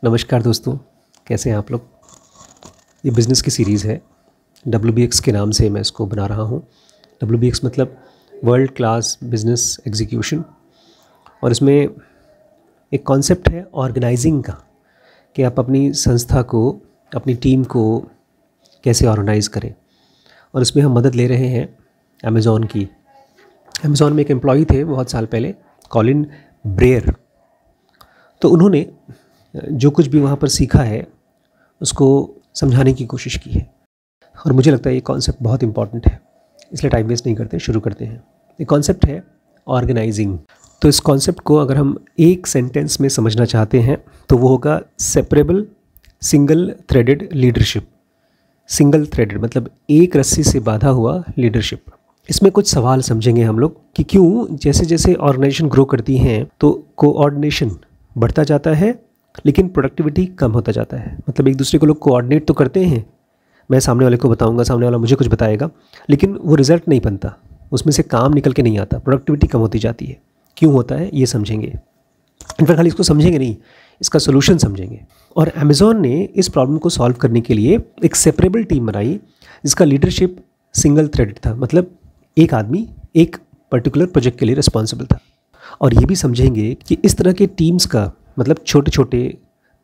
नमस्कार दोस्तों, कैसे हैं आप लोग। ये बिज़नेस की सीरीज़ है। WBX के नाम से मैं इसको बना रहा हूँ। WBX मतलब वर्ल्ड क्लास बिज़नेस एग्जीक्यूशन। और इसमें एक कॉन्सेप्ट है ऑर्गेनाइजिंग का, कि आप अपनी संस्था को, अपनी टीम को कैसे ऑर्गेनाइज़ करें। और इसमें हम मदद ले रहे हैं अमेज़ॉन की। अमेज़ॉन में एक एम्प्लॉई थे बहुत साल पहले, कॉलिन ब्रेयर। तो उन्होंने जो कुछ भी वहाँ पर सीखा है उसको समझाने की कोशिश की है। और मुझे लगता है ये कॉन्सेप्ट बहुत इंपॉर्टेंट है, इसलिए टाइम वेस्ट नहीं करते, शुरू करते हैं। ये कॉन्सेप्ट है ऑर्गेनाइजिंग। तो इस कॉन्सेप्ट को अगर हम एक सेंटेंस में समझना चाहते हैं तो वो होगा separable single threaded leadership. Single threaded मतलब एक रस्सी से बांधा हुआ लीडरशिप। इसमें कुछ सवाल समझेंगे हम लोग कि क्यों जैसे जैसे ऑर्गेनाइजेशन ग्रो करती हैं तो कोऑर्डिनेशन बढ़ता जाता है लेकिन प्रोडक्टिविटी कम होता जाता है। मतलब एक दूसरे को लोग कोऑर्डिनेट तो करते हैं, मैं सामने वाले को बताऊंगा, सामने वाला मुझे कुछ बताएगा, लेकिन वो रिजल्ट नहीं बनता, उसमें से काम निकल के नहीं आता, प्रोडक्टिविटी कम होती जाती है। क्यों होता है ये समझेंगे। इनफैक्ट खाली इसको समझेंगे नहीं, इसका सोल्यूशन समझेंगे। और अमेज़ॉन ने इस प्रॉब्लम को सॉल्व करने के लिए एक सेपरेबल टीम बनाई जिसका लीडरशिप सिंगल थ्रेडेड था। मतलब एक आदमी एक पर्टिकुलर प्रोजेक्ट के लिए रिस्पॉन्सिबल था। और ये भी समझेंगे कि इस तरह के टीम्स का मतलब छोटे छोटे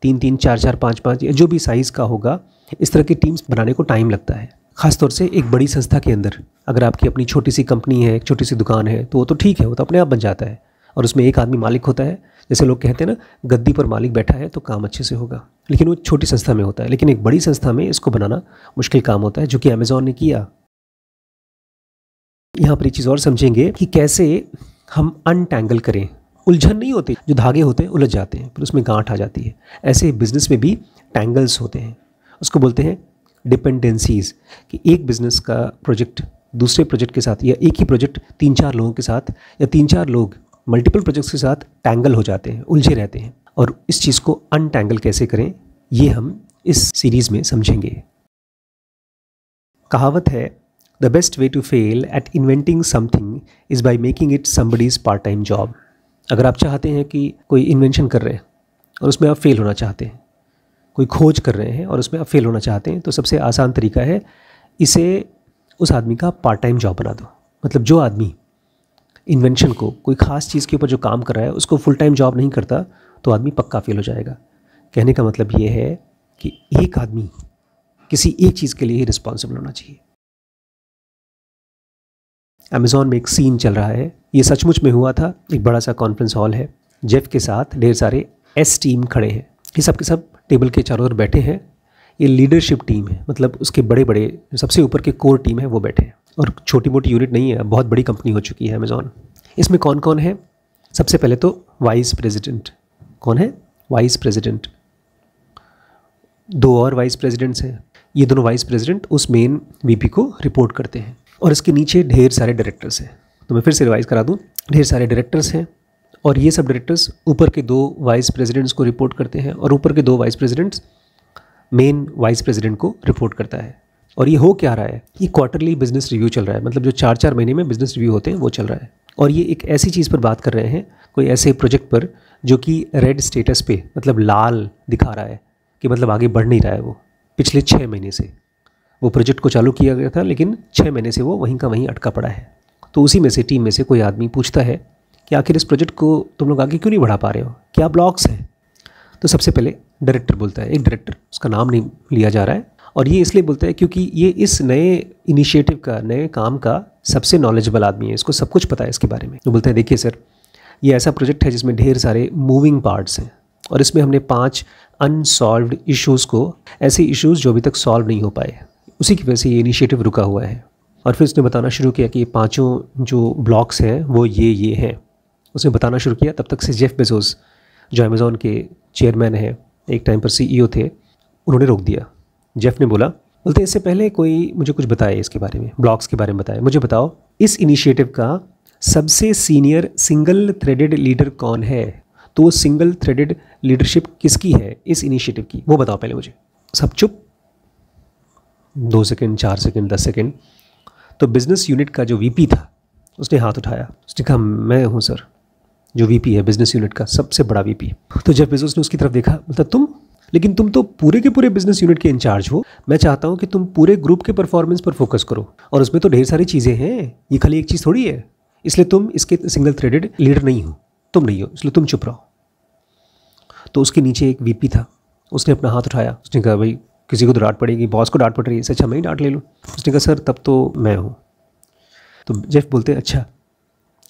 3-3, 4-4, 5-5 या जो भी साइज़ का होगा, इस तरह की टीम्स बनाने को टाइम लगता है। ख़ासतौर से एक बड़ी संस्था के अंदर अगर आपकी अपनी छोटी सी कंपनी है, एक छोटी सी दुकान है, तो वो तो ठीक है, वो तो अपने आप बन जाता है। और उसमें एक आदमी मालिक होता है। जैसे लोग कहते हैं ना, गद्दी पर मालिक बैठा है तो काम अच्छे से होगा, लेकिन वो छोटी संस्था में होता है। लेकिन एक बड़ी संस्था में इसको बनाना मुश्किल काम होता है, जो कि अमेज़ॉन ने किया। यहाँ पर एक चीज़ और समझेंगे कि कैसे हम अनटैंगल करें। उलझन नहीं होती, जो धागे होते हैं उलझ जाते हैं, फिर उसमें गांठ आ जाती है। ऐसे बिजनेस में भी टैंगल्स होते हैं, उसको बोलते हैं डिपेंडेंसीज। कि एक बिजनेस का प्रोजेक्ट दूसरे प्रोजेक्ट के साथ, या एक ही प्रोजेक्ट 3-4 लोगों के साथ, या 3-4 लोग मल्टीपल प्रोजेक्ट्स के साथ टैंगल हो जाते हैं, उलझे रहते हैं। और इस चीज़ को अनटैंगल कैसे करें, ये हम इस सीरीज़ में समझेंगे। कहावत है, the best way to fail at inventing something is by making it somebody's part time job. अगर आप चाहते हैं कि कोई इन्वेंशन कर रहे हैं और उसमें आप फेल होना चाहते हैं, कोई खोज कर रहे हैं और उसमें आप फेल होना चाहते हैं, तो सबसे आसान तरीका है इसे उस आदमी का पार्ट टाइम जॉब बना दो। मतलब जो आदमी इन्वेंशन को, कोई ख़ास चीज़ के ऊपर जो काम कर रहा है, उसको फुल टाइम जॉब नहीं करता, तो आदमी पक्का फेल हो जाएगा। कहने का मतलब ये है कि एक आदमी किसी एक चीज़ के लिए ही रिस्पॉन्सिबल होना चाहिए। अमेज़ॉन में एक सीन चल रहा है, ये सचमुच में हुआ था। एक बड़ा सा कॉन्फ्रेंस हॉल है, जेफ के साथ ढेर सारे एस टीम खड़े हैं। ये सब के सब टेबल के चारों ओर बैठे हैं। ये लीडरशिप टीम है, मतलब उसके बड़े बड़े सबसे ऊपर के कोर टीम है वो बैठे हैं। और छोटी मोटी यूनिट नहीं है, बहुत बड़ी कंपनी हो चुकी है अमेज़ॉन। इसमें कौन कौन है? सबसे पहले तो वाइस प्रेसिडेंट। कौन है? Vice president. 2 और वाइस प्रेसिडेंट्स हैं। ये दोनों वाइस प्रेसिडेंट उस मेन वीपी को रिपोर्ट करते हैं। और इसके नीचे ढेर सारे डायरेक्टर्स हैं। तो मैं फिर से रिवाइज करा दूं, ढेर सारे डायरेक्टर्स हैं और ये सब डायरेक्टर्स ऊपर के 2 वाइस प्रेसिडेंट्स को रिपोर्ट करते हैं, और ऊपर के 2 vice presidents main vice president को रिपोर्ट करता है। और ये हो क्या रहा है? ये क्वार्टरली बिजनेस रिव्यू चल रहा है। मतलब जो 4-4 महीने में बिजनेस रिव्यू होते हैं वो चल रहा है। और ये एक ऐसी चीज़ पर बात कर रहे हैं, कोई ऐसे प्रोजेक्ट पर जो कि रेड स्टेटस पे, मतलब लाल दिखा रहा है, कि मतलब आगे बढ़ नहीं रहा है। वो पिछले 6 महीने से वो प्रोजेक्ट को चालू किया गया था, लेकिन 6 महीने से वो वहीं का वहीं अटका पड़ा है। तो उसी में से, टीम में से कोई आदमी पूछता है कि आखिर इस प्रोजेक्ट को तुम लोग आगे क्यों नहीं बढ़ा पा रहे हो, क्या ब्लॉक्स हैं? तो सबसे पहले डायरेक्टर बोलता है, एक डायरेक्टर, उसका नाम नहीं लिया जा रहा है, और ये इसलिए बोलता है क्योंकि ये इस नए इनिशिएटिव का, नए काम का सबसे नॉलेजेबल आदमी है, इसको सब कुछ पता है इसके बारे में। तो बोलता है, देखिए सर, ये ऐसा प्रोजेक्ट है जिसमें ढेर सारे मूविंग पार्ट्स हैं, और इसमें हमने 5 अनसॉल्व्ड इश्यूज़ को, ऐसे इश्यूज़ जो अभी तक सॉल्व नहीं हो पाए, उसी की वजह से ये इनिशिएटिव रुका हुआ है। और फिर उसने बताना शुरू किया कि ये 5 जो ब्लॉक्स हैं वो ये हैं। उसने बताना शुरू किया। तब तक से जेफ बेजोस, जो अमेज़ॉन के चेयरमैन हैं, एक टाइम पर CEO थे, उन्होंने रोक दिया। जेफ ने बोलते इससे पहले कोई मुझे कुछ बताए इसके बारे में, ब्लॉक्स के बारे में बताए, मुझे बताओ इस इनिशिएटिव का सबसे सीनियर सिंगल थ्रेडेड लीडर कौन है? तो वो सिंगल थ्रेडेड लीडरशिप किसकी है इस इनिशिएटिव की, वो बताओ पहले मुझे। सब चुप। 2 सेकेंड, 4 सेकेंड, 10 सेकेंड। तो बिज़नेस यूनिट का जो VP था उसने हाथ उठाया। उसने कहा, मैं हूँ सर, जो VP है बिज़नेस यूनिट का, सबसे बड़ा VP। तो जेफ बेजोस ने उसकी तरफ देखा, बोलता तुम? लेकिन तुम तो पूरे के पूरे बिजनेस यूनिट के इंचार्ज हो। मैं चाहता हूं कि तुम पूरे ग्रुप के परफॉर्मेंस पर फोकस करो, और उसमें तो ढेर सारी चीज़ें हैं, ये खाली एक चीज़ थोड़ी है। इसलिए तुम इसके सिंगल थ्रेडेड लीडर नहीं हो, तुम नहीं हो, इसलिए तुम चुप रहो। तो उसके नीचे एक वीपी था, उसने अपना हाथ उठाया। उसने कहा भाई किसी को तो डांट पड़ेगी, बॉस को डांट पड़ रही है, इससे अच्छा मैं ही डांट ले लूँ। उसने कहा सर तब तो मैं हूँ। तो जेफ बोलते हैं अच्छा,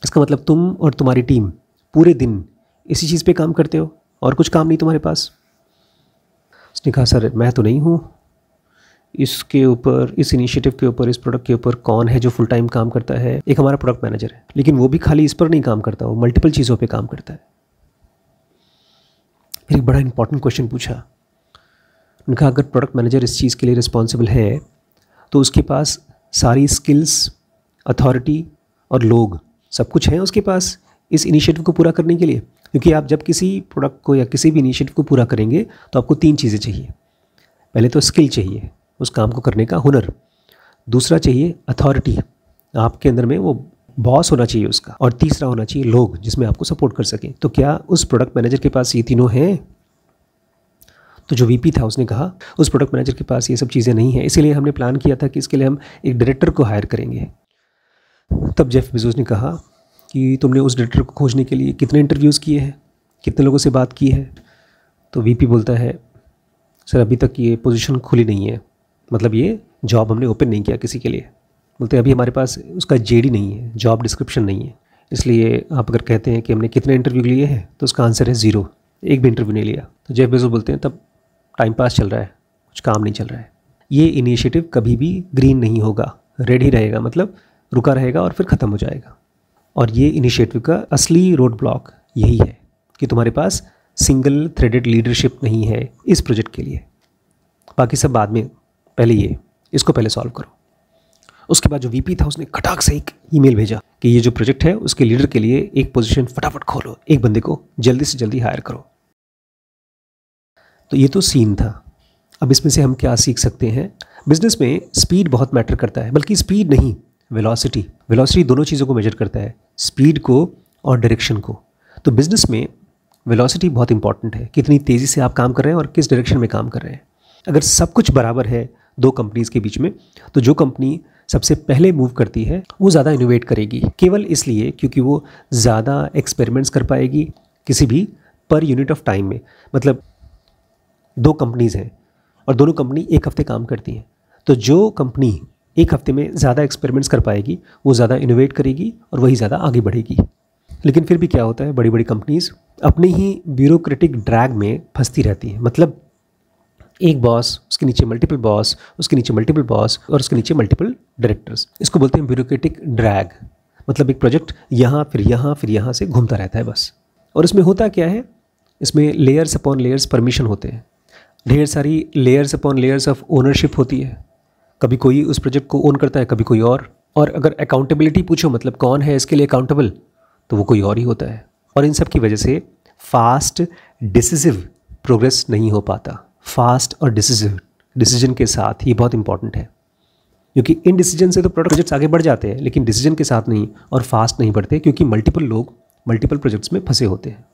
इसका मतलब तुम और तुम्हारी टीम पूरे दिन इसी चीज़ पे काम करते हो और कुछ काम नहीं तुम्हारे पास? उसने कहा सर मैं तो नहीं हूँ, इसके ऊपर, इस इनिशिएटिव के ऊपर, इस प्रोडक्ट के ऊपर कौन है जो फुल टाइम काम करता है? एक हमारा प्रोडक्ट मैनेजर है, लेकिन वो भी खाली इस पर नहीं काम करता, वो मल्टीपल चीज़ों पे काम करता है। फिर एक बड़ा इंपॉर्टेंट क्वेश्चन पूछा। उनका अगर प्रोडक्ट मैनेजर इस चीज़ के लिए रिस्पॉन्सिबल है तो उसके पास सारी स्किल्स, अथॉरिटी और लोग सब कुछ है उसके पास इस इनिशिएटिव को पूरा करने के लिए? क्योंकि आप जब किसी प्रोडक्ट को या किसी भी इनिशिएटिव को पूरा करेंगे तो आपको 3 चीज़ें चाहिए। पहले तो स्किल चाहिए, उस काम को करने का हुनर। दूसरा चाहिए अथॉरिटी, आपके अंदर में वो बॉस होना चाहिए उसका। और तीसरा होना चाहिए लोग जिसमें आपको सपोर्ट कर सकें। तो क्या उस प्रोडक्ट मैनेजर के पास ये तीनों हैं? तो जो वीपी था उसने कहा उस प्रोडक्ट मैनेजर के पास ये सब चीज़ें नहीं हैं, इसीलिए हमने प्लान किया था कि इसके लिए हम एक डायरेक्टर को हायर करेंगे। तब जेफ बेजोस ने कहा कि तुमने उस डायरेक्टर को खोजने के लिए कितने इंटरव्यूज़ किए हैं, कितने लोगों से बात की है? तो वीपी बोलता है सर अभी तक ये पोजीशन खुली नहीं है, मतलब ये जॉब हमने ओपन नहीं किया किसी के लिए। बोलते अभी हमारे पास उसका जेडी नहीं है, जॉब डिस्क्रिप्शन नहीं है, इसलिए आप अगर कहते हैं कि हमने कितने इंटरव्यू लिए हैं तो उसका आंसर है 0, एक भी इंटरव्यू नहीं लिया। तो जेफ बेजोस बोलते हैं तब टाइम पास चल रहा है, कुछ काम नहीं चल रहा है। ये इनिशिएटिव कभी भी ग्रीन नहीं होगा, रेड ही रहेगा, मतलब रुका रहेगा और फिर ख़त्म हो जाएगा। और ये इनिशिएटिव का असली रोड ब्लॉक यही है कि तुम्हारे पास सिंगल थ्रेडेड लीडरशिप नहीं है इस प्रोजेक्ट के लिए। बाकी सब बाद में, पहले इसको पहले सॉल्व करो। उसके बाद जो वीपी था उसने खटाक से एक ईमेल भेजा कि ये जो प्रोजेक्ट है उसके लीडर के लिए एक पोजीशन फटाफट खोलो, एक बंदे को जल्दी से जल्दी हायर करो। तो ये तो सीन था। अब इसमें से हम क्या सीख सकते हैं? बिजनेस में स्पीड बहुत मैटर करता है, बल्कि स्पीड नहीं, वेलोसिटी। वेलोसिटी दोनों चीज़ों को मेजर करता है, स्पीड को और डायरेक्शन को। तो बिजनेस में वेलोसिटी बहुत इंपॉर्टेंट है, कितनी तेज़ी से आप काम कर रहे हैं और किस डायरेक्शन में काम कर रहे हैं। अगर सब कुछ बराबर है दो कंपनीज़ के बीच में, तो जो कंपनी सबसे पहले मूव करती है वो ज़्यादा इनोवेट करेगी, केवल इसलिए क्योंकि वो ज़्यादा एक्सपेरिमेंट्स कर पाएगी किसी भी पर यूनिट ऑफ टाइम में। मतलब 2 कंपनीज़ हैं और दोनों कंपनी 1 हफ्ते काम करती हैं, तो जो कंपनी 1 हफ्ते में ज़्यादा एक्सपेरिमेंट्स कर पाएगी वो ज़्यादा इनोवेट करेगी और वही ज़्यादा आगे बढ़ेगी। लेकिन फिर भी क्या होता है, बड़ी बड़ी कंपनीज़ अपने ही ब्यूरोक्रेटिक ड्रैग में फंसती रहती हैं। मतलब एक बॉस, उसके नीचे मल्टीपल बॉस, उसके नीचे मल्टीपल बॉस और उसके नीचे मल्टीपल डायरेक्टर्स। इसको बोलते हैं ब्यूरोक्रेटिक ड्रैग। मतलब एक प्रोजेक्ट यहाँ फिर यहाँ फिर यहाँ से घूमता रहता है बस। और इसमें होता क्या है, इसमें लेयर्स अपॉन लेयर्स परमिशन होते हैं, ढेर सारी layers upon layers of ownership होती है। कभी कोई उस प्रोजेक्ट को ओन करता है, कभी कोई और अगर अकाउंटेबिलिटी पूछो, मतलब कौन है इसके लिए अकाउंटेबल, तो वो कोई और ही होता है। और इन सब की वजह से फास्ट डिसिसिव प्रोग्रेस नहीं हो पाता। फास्ट और डिसिसिव डिसीजन के साथ, ये बहुत इंपॉर्टेंट है, क्योंकि इन डिसीजन से तो प्रोजेक्ट्स आगे बढ़ जाते हैं, लेकिन डिसीजन के साथ नहीं और फास्ट नहीं बढ़ते, क्योंकि मल्टीपल लोग मल्टीपल प्रोजेक्ट्स में फंसे होते हैं।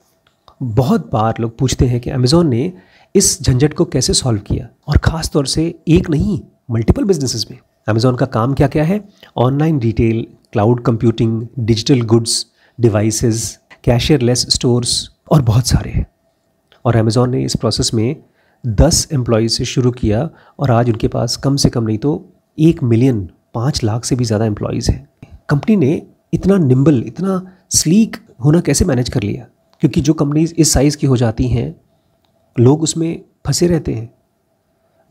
बहुत बार लोग पूछते हैं कि अमेज़ॉन ने इस झंझट को कैसे सॉल्व किया, और ख़ास तौर से एक नहीं, मल्टीपल बिजनेसेस में। अमेज़ॉन का काम क्या क्या है? Online retail, cloud computing, digital goods, devices, cashierless stores और बहुत सारे हैं। और अमेज़ॉन ने इस प्रोसेस में 10 एम्प्लॉयज़ से शुरू किया और आज उनके पास कम से कम नहीं तो 1 मिलियन 5 लाख से भी ज़्यादा एम्प्लॉयज़ हैं। कंपनी ने इतना निम्बल, इतना स्लीक होना कैसे मैनेज कर लिया? क्योंकि जो कंपनीज इस साइज़ की हो जाती हैं, लोग उसमें फंसे रहते हैं।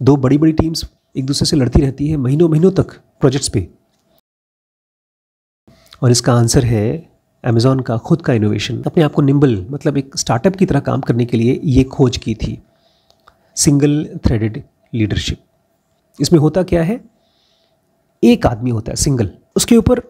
2 बड़ी बड़ी टीम्स एक दूसरे से लड़ती रहती है महीनों महीनों तक प्रोजेक्ट्स पे। और इसका आंसर है अमेज़ॉन का खुद का इनोवेशन। अपने आप को निम्बल, मतलब एक स्टार्टअप की तरह काम करने के लिए ये खोज की थी, सिंगल थ्रेडेड लीडरशिप। इसमें होता क्या है, एक आदमी होता है सिंगल, उसके ऊपर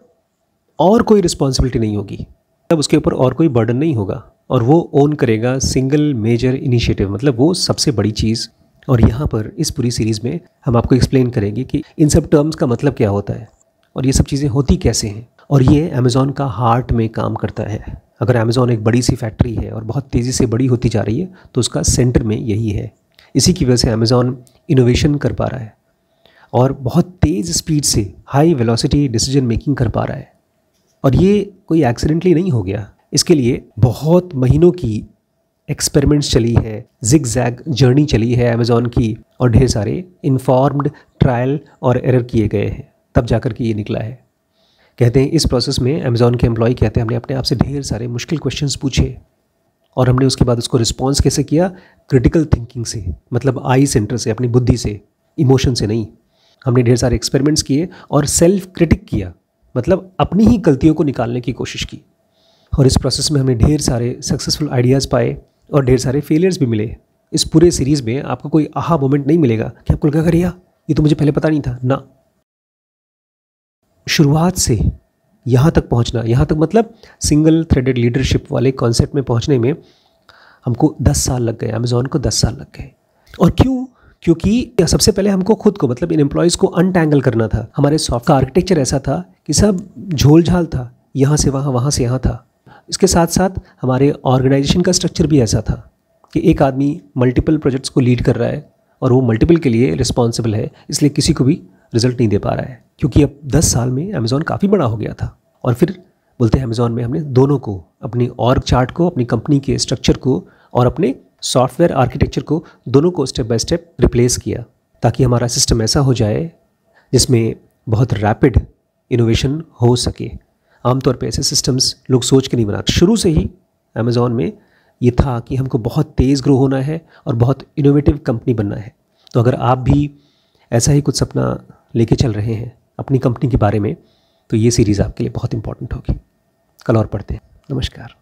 और कोई रिस्पॉन्सिबिलिटी नहीं होगी, तब उसके ऊपर और कोई बर्डन नहीं होगा, और वो ओन करेगा सिंगल मेजर इनिशिएटिव, मतलब वो सबसे बड़ी चीज़। और यहाँ पर इस पूरी सीरीज़ में हम आपको एक्सप्लेन करेंगे कि इन सब टर्म्स का मतलब क्या होता है और ये सब चीज़ें होती कैसे हैं। और ये अमेज़ॉन का हार्ट में काम करता है। अगर अमेज़ॉन एक बड़ी सी फैक्ट्री है और बहुत तेज़ी से बड़ी होती जा रही है, तो उसका सेंटर में यही है। इसी की वजह से अमेज़ॉन इनोवेशन कर पा रहा है और बहुत तेज़ स्पीड से हाई वेलोसिटी डिसीजन मेकिंग कर पा रहा है। और ये कोई एक्सीडेंटली नहीं हो गया, इसके लिए बहुत महीनों की एक्सपेरिमेंट्स चली है, जिग जैग जर्नी चली है अमेज़ॉन की, और ढेर सारे इन्फॉर्म्ड ट्रायल और एरर किए गए हैं, तब जाकर के ये निकला है। कहते हैं इस प्रोसेस में अमेज़ॉन के एम्प्लॉय कहते हैं हमने अपने आप से ढेर सारे मुश्किल क्वेश्चंस पूछे और हमने उसके बाद उसको रिस्पॉन्स कैसे किया, क्रिटिकल थिंकिंग से, मतलब आई सेंटर से, अपनी बुद्धि से, इमोशन से नहीं। हमने ढेर सारे एक्सपेरिमेंट्स किए और सेल्फ क्रिटिक किया, मतलब अपनी ही गलतियों को निकालने की कोशिश की। और इस प्रोसेस में हमने ढेर सारे सक्सेसफुल आइडियाज़ पाए और ढेर सारे फेलियर्स भी मिले। इस पूरे सीरीज़ में आपको कोई आहा मोमेंट नहीं मिलेगा कि आपको लगा अरे यार ये तो मुझे पहले पता नहीं था ना। शुरुआत से यहाँ तक पहुँचना, यहाँ तक मतलब सिंगल थ्रेडेड लीडरशिप वाले कॉन्सेप्ट में पहुँचने में हमको 10 साल लग गए, अमेज़ॉन को 10 साल लग गए। और क्यों? क्योंकि सबसे पहले हमको खुद को, मतलब इन एम्प्लॉयज़ को अनटैंगल करना था। हमारे सॉफ्ट का आर्किटेक्चर ऐसा था कि सब झोल झाल था, यहाँ से वहाँ, वहाँ से यहाँ था। इसके साथ साथ हमारे ऑर्गेनाइजेशन का स्ट्रक्चर भी ऐसा था कि एक आदमी मल्टीपल प्रोजेक्ट्स को लीड कर रहा है और वो मल्टीपल के लिए रिस्पॉन्सिबल है, इसलिए किसी को भी रिजल्ट नहीं दे पा रहा है। क्योंकि अब 10 साल में अमेज़ॉन काफ़ी बड़ा हो गया था। और फिर बोलते हैं अमेज़ॉन में हमने दोनों को, अपनी ऑर्ग चार्ट को, अपनी कंपनी के स्ट्रक्चर को और अपने सॉफ्टवेयर आर्किटेक्चर को, दोनों को स्टेप बाय स्टेप रिप्लेस किया, ताकि हमारा सिस्टम ऐसा हो जाए जिसमें बहुत रैपिड इनोवेशन हो सके। आमतौर पे ऐसे सिस्टम्स लोग सोच के नहीं बनाते। शुरू से ही अमेज़ॉन में ये था कि हमको बहुत तेज़ ग्रो होना है और बहुत इनोवेटिव कंपनी बनना है। तो अगर आप भी ऐसा ही कुछ सपना लेके चल रहे हैं अपनी कंपनी के बारे में, तो ये सीरीज़ आपके लिए बहुत इंपॉर्टेंट होगी। कल और पढ़ते हैं। नमस्कार।